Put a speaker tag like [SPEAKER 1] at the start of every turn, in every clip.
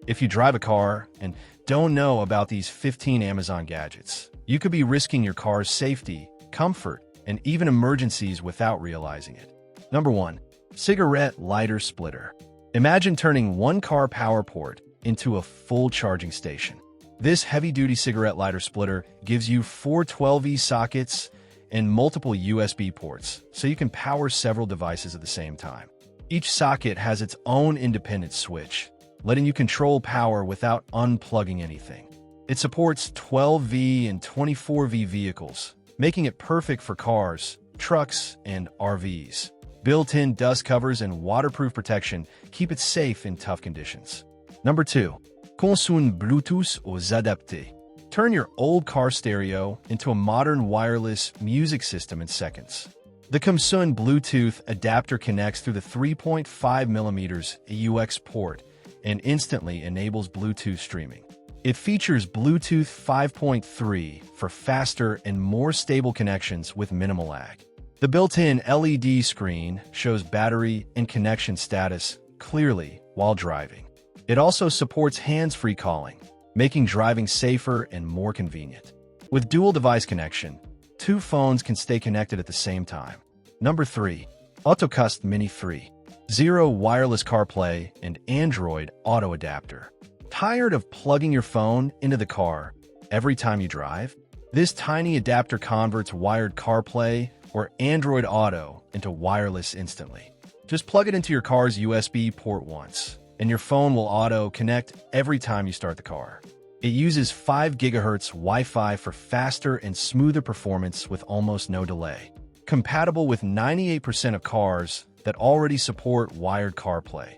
[SPEAKER 1] If you drive a car and don't know about these 15 Amazon gadgets, you could be risking your car's safety, comfort, and even emergencies without realizing it. Number 1. Cigarette lighter splitter. Imagine turning one car power port into a full charging station. This heavy-duty cigarette lighter splitter gives you 4 12V sockets and multiple USB ports, so you can power several devices at the same time. Each socket has its own independent switch, letting you control power without unplugging anything. It supports 12V and 24V vehicles, making it perfect for cars, trucks, and RVs. Built-in dust covers and waterproof protection keep it safe in tough conditions. Number 2. COMSOON Bluetooth AUX Adapter. Turn your old car stereo into a modern wireless music system in seconds. The COMSOON Bluetooth adapter connects through the 3.5mm AUX port and instantly enables Bluetooth streaming. It features Bluetooth 5.3 for faster and more stable connections with minimal lag. The built-in LED screen shows battery and connection status clearly while driving. It also supports hands-free calling, making driving safer and more convenient. With dual device connection, 2 phones can stay connected at the same time. Number 3. OTTOCAST Mini 3.0 Wireless CarPlay and Android Auto Adapter. Tired of plugging your phone into the car every time you drive? This tiny adapter converts wired CarPlay or Android Auto into wireless instantly. Just plug it into your car's USB port once, and your phone will auto-connect every time you start the car. It uses 5 GHz Wi-Fi for faster and smoother performance with almost no delay. Compatible with 98% of cars that already support wired CarPlay.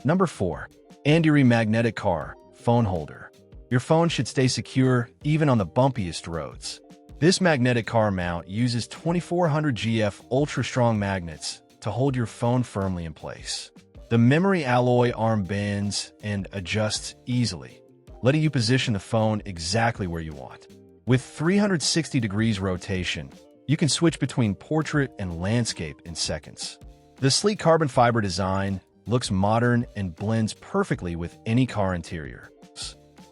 [SPEAKER 1] Number 4. ANDERY Magnetic Car Phone Holder. Your phone should stay secure even on the bumpiest roads. This magnetic car mount uses 2400 GF ultra-strong magnets to hold your phone firmly in place. The memory alloy arm bends and adjusts easily, letting you position the phone exactly where you want. With 360 degrees rotation, you can switch between portrait and landscape in seconds. The sleek carbon fiber design looks modern and blends perfectly with any car interior.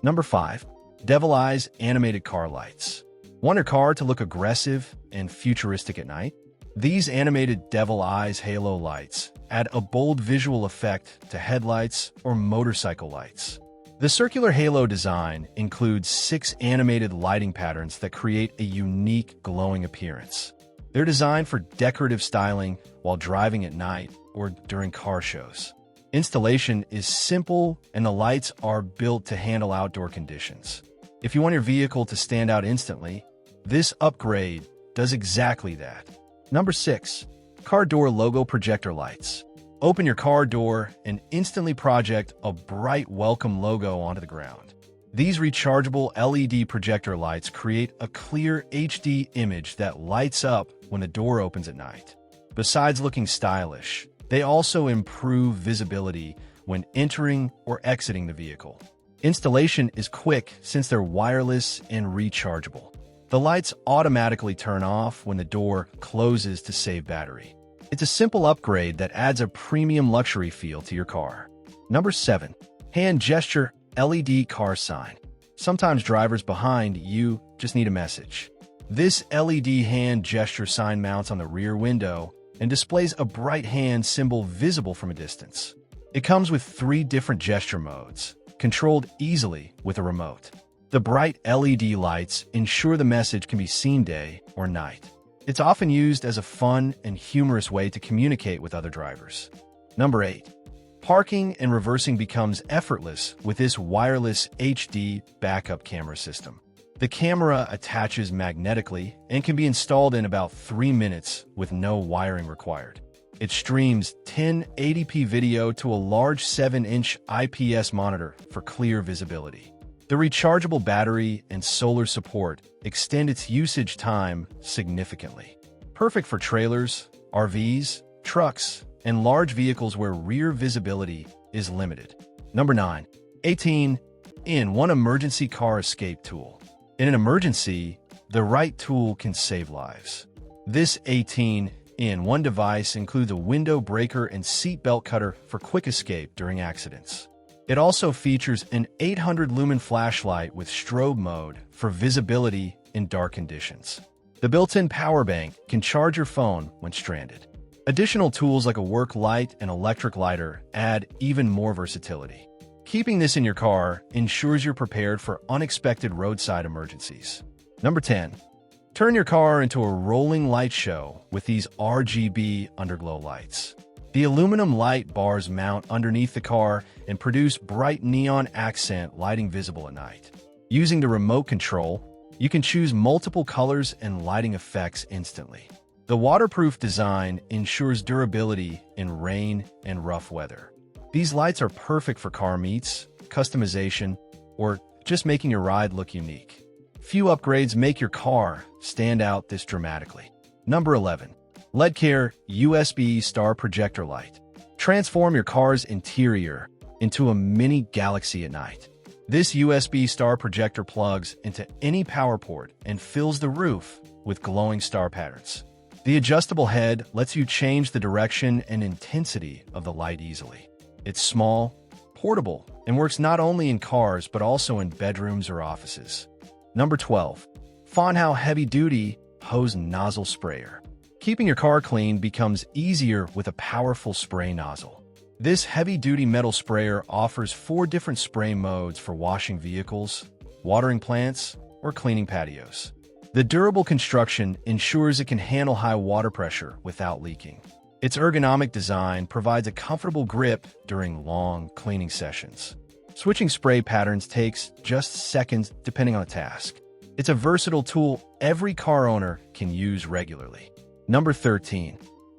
[SPEAKER 1] Number 5. Devil Eyes Animated Car Lights. Want your car to look aggressive and futuristic at night? These animated devil eyes halo lights add a bold visual effect to headlights or motorcycle lights. The circular halo design includes 6 animated lighting patterns that create a unique glowing appearance. They're designed for decorative styling while driving at night or during car shows. Installation is simple and the lights are built to handle outdoor conditions. If you want your vehicle to stand out instantly, this upgrade does exactly that. Number 6. Car Door Logo Projector Lights. Open your car door and instantly project a bright welcome logo onto the ground. These rechargeable LED projector lights create a clear HD image that lights up when the door opens at night. Besides looking stylish, they also improve visibility when entering or exiting the vehicle. Installation is quick since they're wireless and rechargeable. The lights automatically turn off when the door closes to save battery. It's a simple upgrade that adds a premium luxury feel to your car. Number 7. Hand Gesture LED Car Sign. Sometimes drivers behind you just need a message. This LED hand gesture sign mounts on the rear window and displays a bright hand symbol visible from a distance. It comes with 3 different gesture modes, controlled easily with a remote. The bright LED lights ensure the message can be seen day or night. It's often used as a fun and humorous way to communicate with other drivers. Number 8. Parking and reversing becomes effortless with this wireless HD backup camera system. The camera attaches magnetically and can be installed in about 3 minutes with no wiring required. It streams 1080p video to a large 7-inch IPS monitor for clear visibility. The rechargeable battery and solar support extend its usage time significantly. Perfect for trailers, RVs, trucks, and large vehicles where rear visibility is limited. Number 9. 18-in-1 Emergency Car Escape Tool. In an emergency, the right tool can save lives. This 18-in-1 device includes a window breaker and seat belt cutter for quick escape during accidents. It also features an 800-lumen flashlight with strobe mode for visibility in dark conditions. The built-in power bank can charge your phone when stranded. Additional tools like a work light and electric lighter add even more versatility. Keeping this in your car ensures you're prepared for unexpected roadside emergencies. Number 10. Turn your car into a rolling light show with these RGB underglow lights. The aluminum light bars mount underneath the car and produce bright neon accent lighting visible at night. Using the remote control, you can choose multiple colors and lighting effects instantly. The waterproof design ensures durability in rain and rough weather. These lights are perfect for car meets, customization, or just making your ride look unique. Few upgrades make your car stand out this dramatically. Number 11. LED-Care USB Star Projector Light. Transform your car's interior into a mini galaxy at night. This USB star projector plugs into any power port and fills the roof with glowing star patterns. The adjustable head lets you change the direction and intensity of the light easily. It's small, portable, and works not only in cars but also in bedrooms or offices. Number 12. Fonhau Heavy Duty Hose Nozzle Sprayer. Keeping your car clean becomes easier with a powerful spray nozzle. This heavy-duty metal sprayer offers 4 different spray modes for washing vehicles, watering plants, or cleaning patios. The durable construction ensures it can handle high water pressure without leaking. Its ergonomic design provides a comfortable grip during long cleaning sessions. Switching spray patterns takes just seconds depending on the task. It's a versatile tool every car owner can use regularly. Number 13.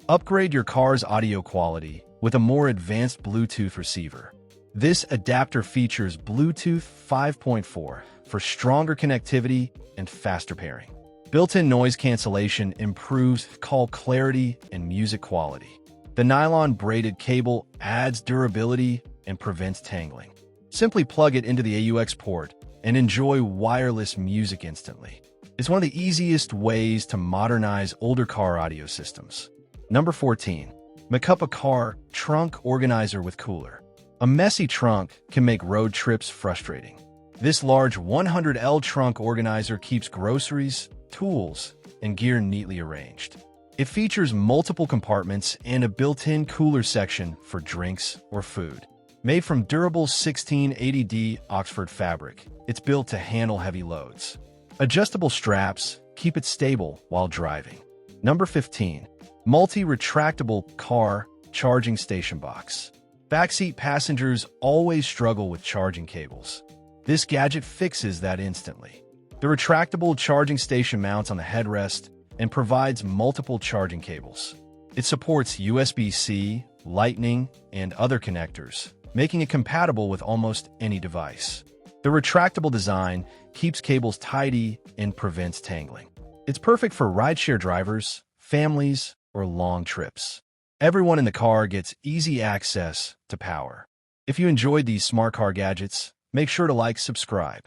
[SPEAKER 1] Upgrade your car's audio quality with a more advanced Bluetooth receiver. This adapter features Bluetooth 5.4 for stronger connectivity and faster pairing. Built-in noise cancellation improves call clarity and music quality. The nylon braided cable adds durability and prevents tangling. Simply plug it into the AUX port and enjoy wireless music instantly. It's one of the easiest ways to modernize older car audio systems. Number 14. Macupa Car Trunk Organizer with Cooler. A messy trunk can make road trips frustrating. This large 100L trunk organizer keeps groceries, tools, and gear neatly arranged. It features multiple compartments and a built-in cooler section for drinks or food. Made from durable 1680D Oxford fabric, it's built to handle heavy loads. Adjustable straps keep it stable while driving. Number 15. Multi-retractable car charging station box. Backseat passengers always struggle with charging cables. This gadget fixes that instantly. The retractable charging station mounts on the headrest and provides multiple charging cables. It supports USB-C, Lightning, and other connectors, making it compatible with almost any device. The retractable design keeps cables tidy and prevents tangling. It's perfect for rideshare drivers, families, or long trips. Everyone in the car gets easy access to power. If you enjoyed these smart car gadgets, make sure to like, subscribe,